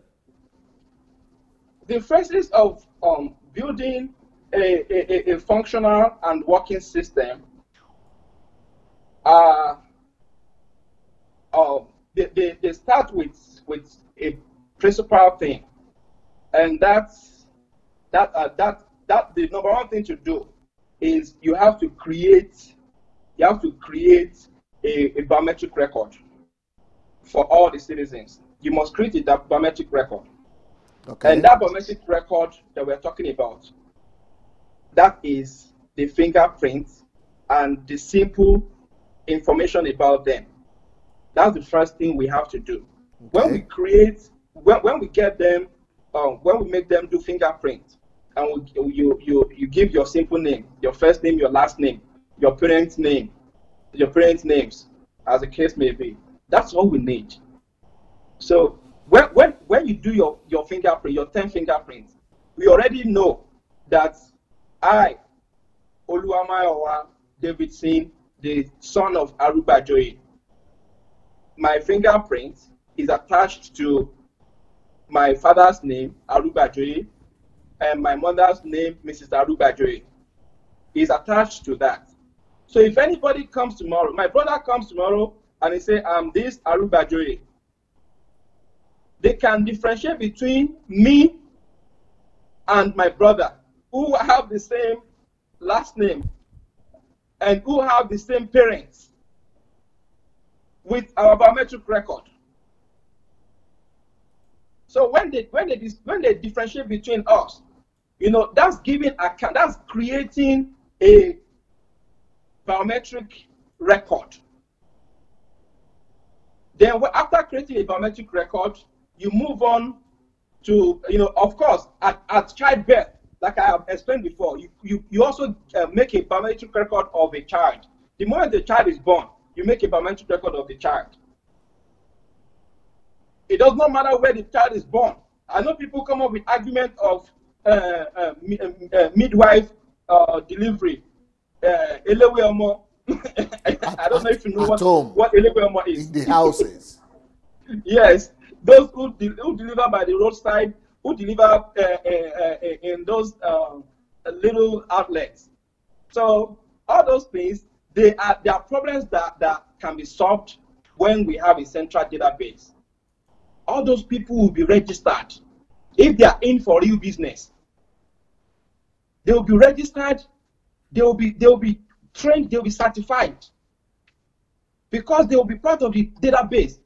The phases of building a functional and working system are, they start with a principal thing, and that's the number one thing to do is you have to create a biometric record for all the citizens. you must create a biometric record. Okay. And that biometric record that we're talking about, that is the fingerprint and the simple information about them. That's the first thing we have to do. Okay. When we create, when we get them, when we make them do fingerprint, and you give your simple name, your first name, your last name, your parents' name, your parents' names, as the case may be. That's all we need. So when you do your fingerprint, your 10 fingerprints, we already know that I, Oluwamayowa Davidson, the son of ARUGBAJOYE, my fingerprint is attached to my father's name, ARUGBAJOYE, and my mother's name, Mrs. ARUGBAJOYE, is attached to that. So if anybody comes tomorrow, my brother comes tomorrow and he say, I'm this ARUGBAJOYE, they can differentiate between me and my brother, who have the same last name and who have the same parents, with our biometric record. So when they differentiate between us, you know, that's creating a biometric record. Then after creating a biometric record, you move on to, you know, of course, at childbirth, like I have explained before, you also make a biometric record of a child. The moment the child is born, you make a biometric record of the child. It does not matter where the child is born. I know people come up with argument of midwife delivery. I don't know if you know what Eleweomo is. In the houses. Yes, those who deliver by the roadside, who deliver in those little outlets. So all those things, there are problems that can be solved when we have a central database. All those people will be registered. If they are in for real business, they will be registered, they will be trained, they will be certified, because they will be part of the database.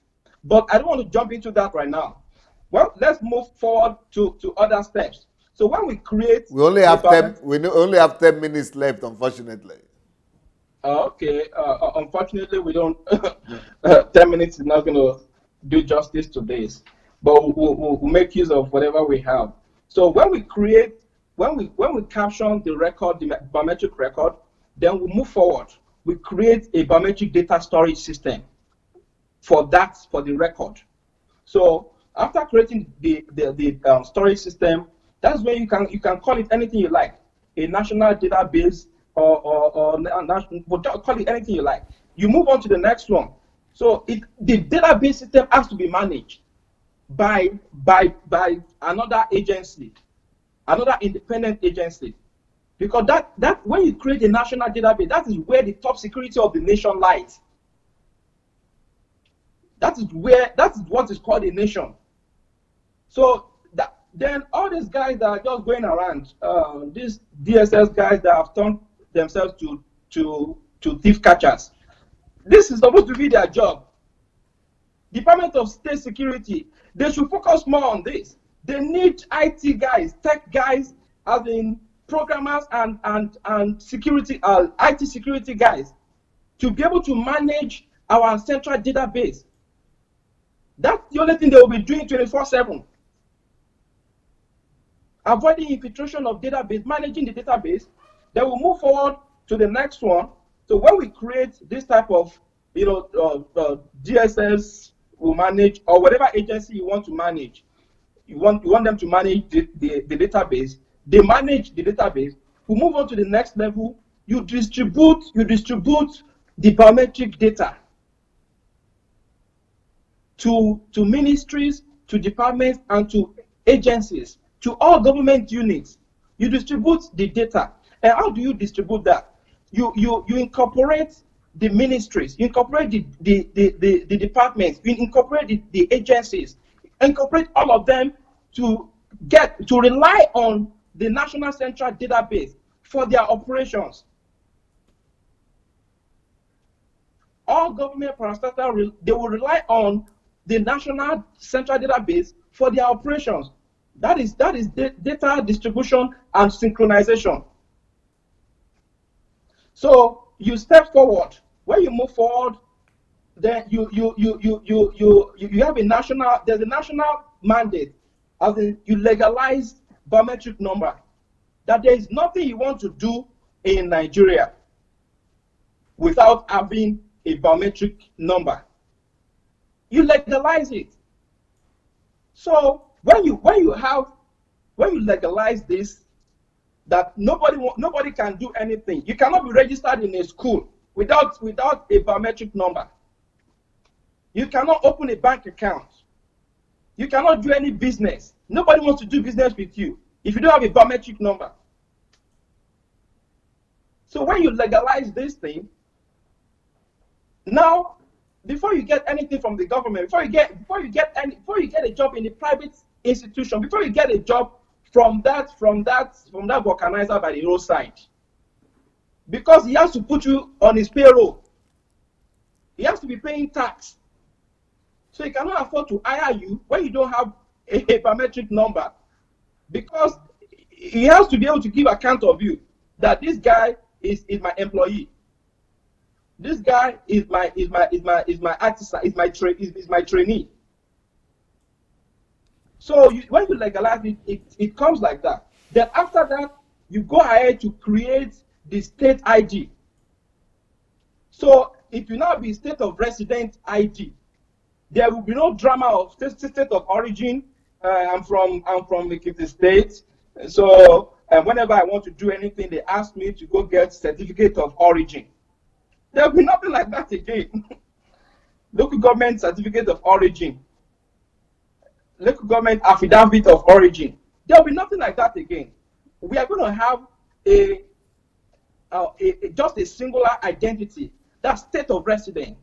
But I don't want to jump into that right now. Well, let's move forward to other steps. So when we create, we only have 10 minutes left, unfortunately. Okay, unfortunately we don't. 10 minutes is not going to do justice to this, but we'll make use of whatever we have. So when we create, when we caption the record, the biometric record, then we move forward. We create a biometric data storage system for the record. So after creating the storage system, that's where you can call it anything you like, a national database or national, call it anything you like. You move on to the next one. So the database system has to be managed by another agency, another independent agency, because that when you create a national database, that is where the top security of the nation lies. That is what is called a nation. So then all these guys that are just going around, these DSS guys that have turned themselves to thief catchers, this is supposed to be their job. Department of State Security, they should focus more on this. They need IT guys, tech guys, as in programmers and security, IT security guys, to be able to manage our central database. That's the only thing they will be doing 24/7. Avoiding infiltration of database, managing the database. Then we'll move forward to the next one. So when we create this type of, you know, DSS will manage, or whatever agency you want to manage, you want them to manage the database. They manage the database. We move on to the next level. You distribute the biometric data to ministries, to departments, and to agencies, to all government units. You distribute the data. And how do you distribute that? You incorporate the ministries, you incorporate the departments, you incorporate the agencies, incorporate all of them to rely on the National Central Database for their operations. All government parastatals, they will rely on the national central database for their operations. That is data distribution and synchronization. So you step forward. When you move forward, then you have a national, there's a national mandate, as in you legalize biometric number. That there is nothing you want to do in Nigeria without having a biometric number. You legalize it. So when you legalize this, that nobody can do anything. You cannot be registered in a school without a biometric number. You cannot open a bank account. You cannot do any business. Nobody wants to do business with you if you don't have a biometric number. So when you legalize this thing, now before you get anything from the government, before you get a job in a private institution, before you get a job from that vulcanizer by the roadside, because he has to put you on his payroll, he has to be paying tax, so he cannot afford to hire you when you don't have a biometric number, because he has to be able to give account of you that this guy is my employee. This guy is my artisan, is my trainee. So when you legalize it, it comes like that. Then after that, you go ahead to create the state ID. So it will now be state of resident ID. There will be no drama of state of origin. I'm from Ekiti State. So whenever I want to do anything, they ask me to go get certificate of origin. There will be nothing like that again. Local government certificate of origin. Local government affidavit of origin. There will be nothing like that again. We are going to have just a singular identity. That's state of residence.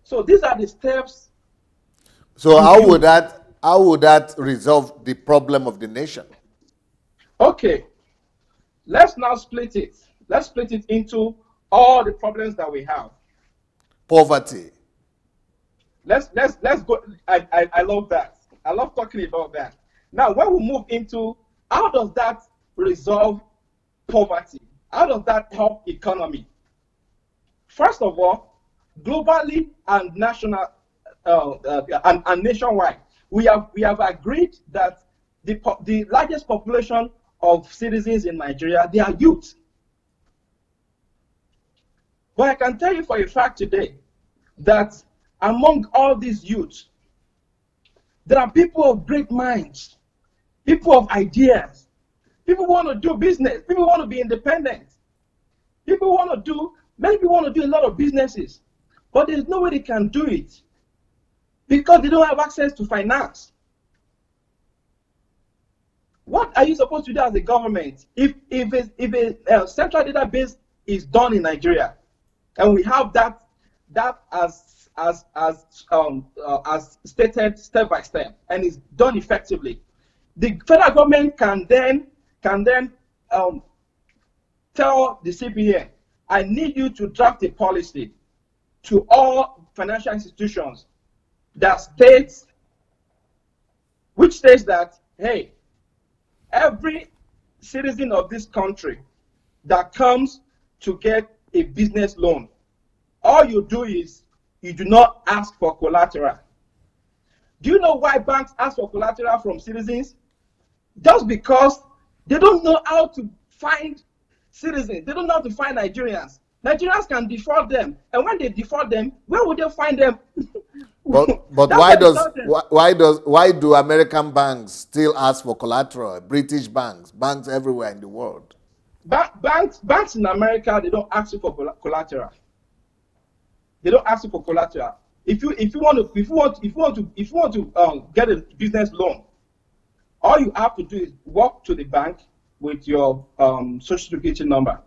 So these are the steps. So how would that resolve the problem of the nation? Okay, let's now split it. Let's split it into all the problems that we have. Poverty. Let's go. I love that. I love talking about that. Now, when we move into how does that resolve poverty? How does that help economy? First of all, globally and national and nationwide, we have agreed that the largest population of citizens in Nigeria, they are youth. But I can tell you for a fact today that among all these youths, there are people of great minds, people of ideas, people who want to do business, people who want to be independent, many people want to do a lot of businesses, but there's no way they can do it because they don't have access to finance. What are you supposed to do as a government if a central database is done in Nigeria, and we have that as stated step by step, and is done effectively? The federal government can then tell the CBN, I need you to draft a policy to all financial institutions which states that, hey, every citizen of this country that comes to get a business loan, all you do is you do not ask for collateral. Do you know why banks ask for collateral from citizens? Just because they don't know how to find citizens. They don't know how to find Nigerians. Nigerians can default them, and when they default them, where would they find them? But why do American banks still ask for collateral? British banks everywhere in the world. Banks in America, they don't ask you for collateral. They don't ask you for collateral. If you want to get a business loan, all you have to do is walk to the bank with your social security number.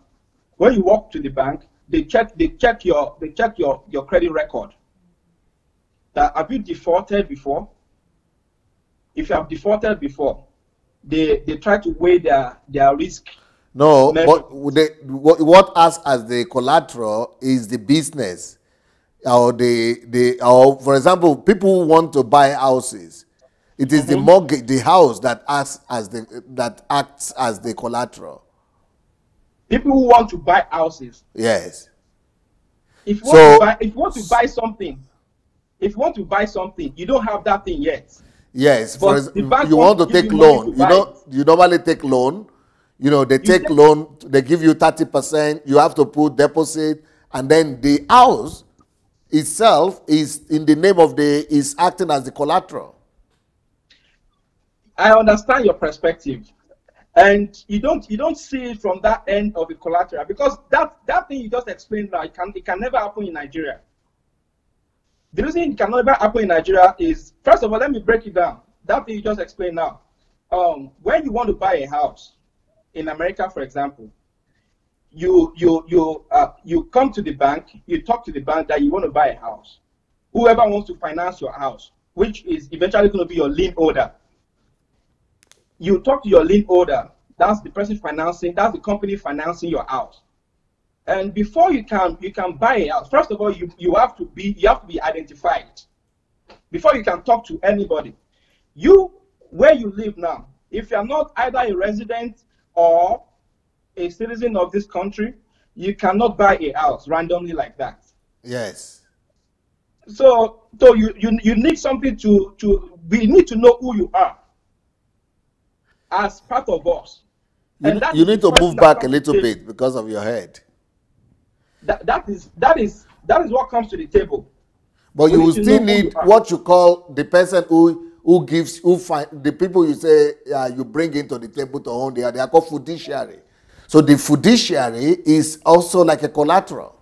When you walk to the bank, they check your credit record. That have you defaulted before? If you have defaulted before, they try to weigh their risk. No, but what acts as the collateral is the business. or or for example, people who want to buy houses. It is the mortgage, the house that acts as the collateral. People who want to buy houses. Yes. If you want to buy something, you don't have that thing yet. Yes, but you want to take loan. You normally take loan. You know, they take loan, they give you 30%, you have to put deposit, and then the house itself is in the name of is acting as the collateral. I understand your perspective. And you don't see it from that end of the collateral, because that thing you just explained now, it can never happen in Nigeria. The reason it can never happen in Nigeria is, first of all, let me break it down. That thing you just explained now. When you want to buy a house in America, for example, you come to the bank, you talk to the bank that you want to buy a house. Whoever wants to finance your house, which is eventually going to be your lien holder, you talk to your lien holder. That's the person financing. That's the company financing your house. And before you can buy a house, first of all, you have to be identified before you can talk to anybody. Where you live now, if you are not either a resident or a citizen of this country, you cannot buy a house randomly like that. Yes. So you need something we need to know who you are as part of us. You need to move back a little bit because of your head. That is what comes to the table. But you will still need what you call the person the people you say you bring into the table to own. They are called fiduciary. So the fiduciary is also like a collateral.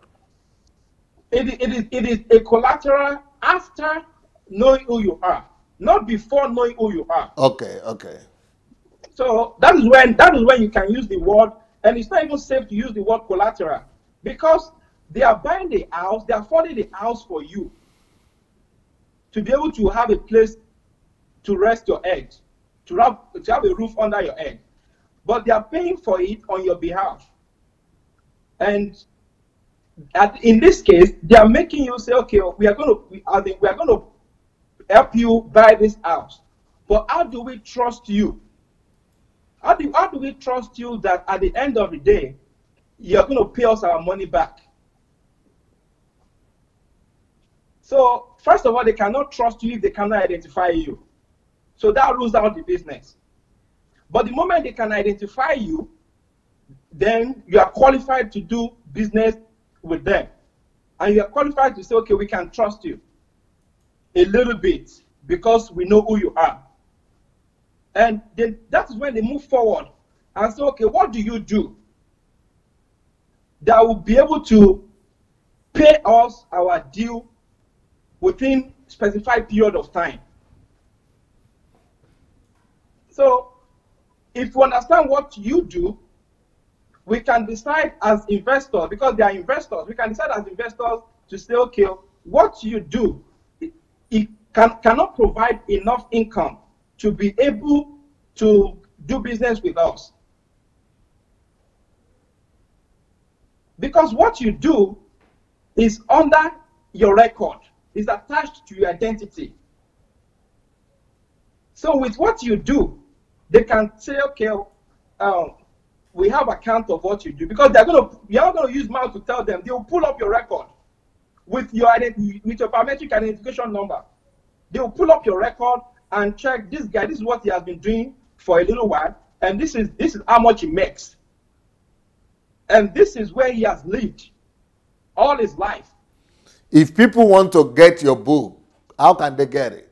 It is a collateral after knowing who you are, not before knowing who you are. Okay. So that is when you can use the word, and it's not even safe to use the word collateral, because they are buying the house, they are funding the house for you to be able to have a place to rest your head, to have a roof under your head. But they are paying for it on your behalf. And in this case, they are making you say, okay, we are going to help you buy this house. But how do we trust you? How do we trust you that at the end of the day, you're going to pay us our money back? So, first of all, they cannot trust you if they cannot identify you. So that rules out the business. But the moment they can identify you, then you are qualified to do business with them. And you are qualified to say, okay, we can trust you a little bit because we know who you are. And then that is when they move forward and say, okay, what do you do that will be able to pay us our due within a specified period of time? So if we understand what you do, we can decide as investors, because they are investors, we can decide as investors to say, okay, what you do, it cannot provide enough income to be able to do business with us. Because what you do is under your record, is attached to your identity. So with what you do, they can say, okay, we have account of what you do, because you're not going to use mouth to tell them. They will pull up your record with your biometric identification number. They will pull up your record and check this guy. This is what he has been doing for a little while, and this is how much he makes, and this is where he has lived all his life. If people want to get your book, how can they get it?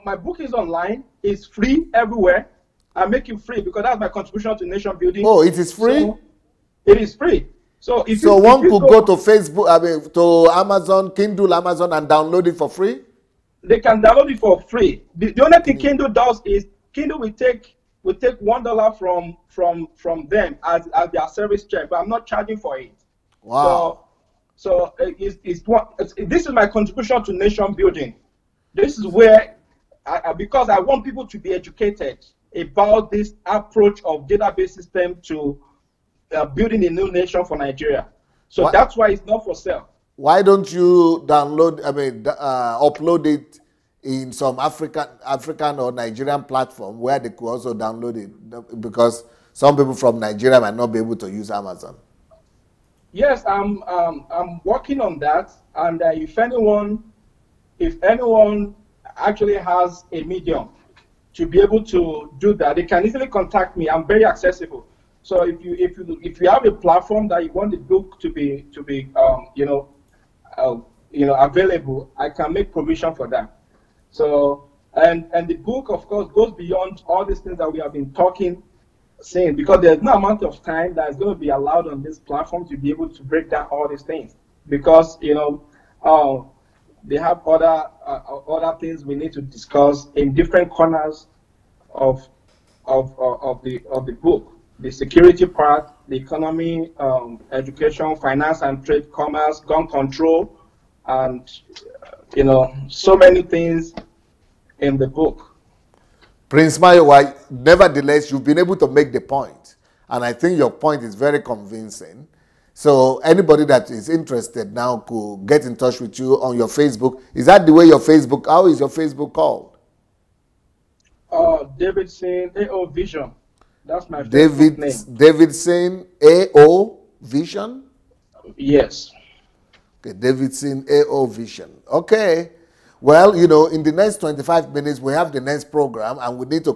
My book is online. It's free everywhere. I make it free because that's my contribution to nation building. Oh, it is free? So, it is free. So if one could go to Facebook, to Amazon, Kindle, Amazon, and download it for free? They can download it for free. The only thing Kindle does is Kindle will take $1 from them as their service charge, but I'm not charging for it. Wow. So this is my contribution to nation building. This is where, because I want people to be educated about this approach of database system to building a new nation for Nigeria. So that's why it's not for sale. Why don't you download, upload it in some African or Nigerian platform where they could also download it? Because some people from Nigeria might not be able to use Amazon. Yes, I'm working on that, and if anyone actually has a medium to be able to do that, they can easily contact me. I'm very accessible. So if you have a platform that you want the book to be available, I can make provision for that. So and the book, of course, goes beyond all these things that we have been saying, because there's no amount of time that is going to be allowed on this platform to be able to break down all these things, because they have other things we need to discuss in different corners of the book. The security part, the economy, education, finance and trade, commerce, gun control, and so many things in the book. Prince Mayowa, nevertheless, you've been able to make the point, and I think your point is very convincing. So anybody that is interested now could get in touch with you on your Facebook. Is that the way your Facebook? How is your Facebook called? Davidson AO Vision. That's my Facebook name. Davidson AO Vision? Yes. Okay, Davidson AO Vision. Okay. Well, in the next 25 minutes, we have the next program, and we need to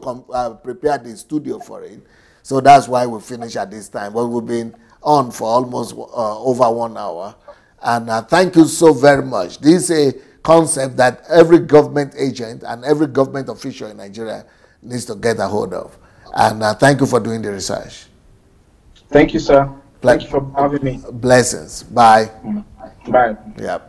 prepare the studio for it. So that's why we finish at this time. But we've been on for almost over 1 hour. And thank you so very much. This is a concept that every government agent and every government official in Nigeria needs to get a hold of. And thank you for doing the research. Thank you, sir. Thank you for having me. Blessings. Bye. Bye. Yeah.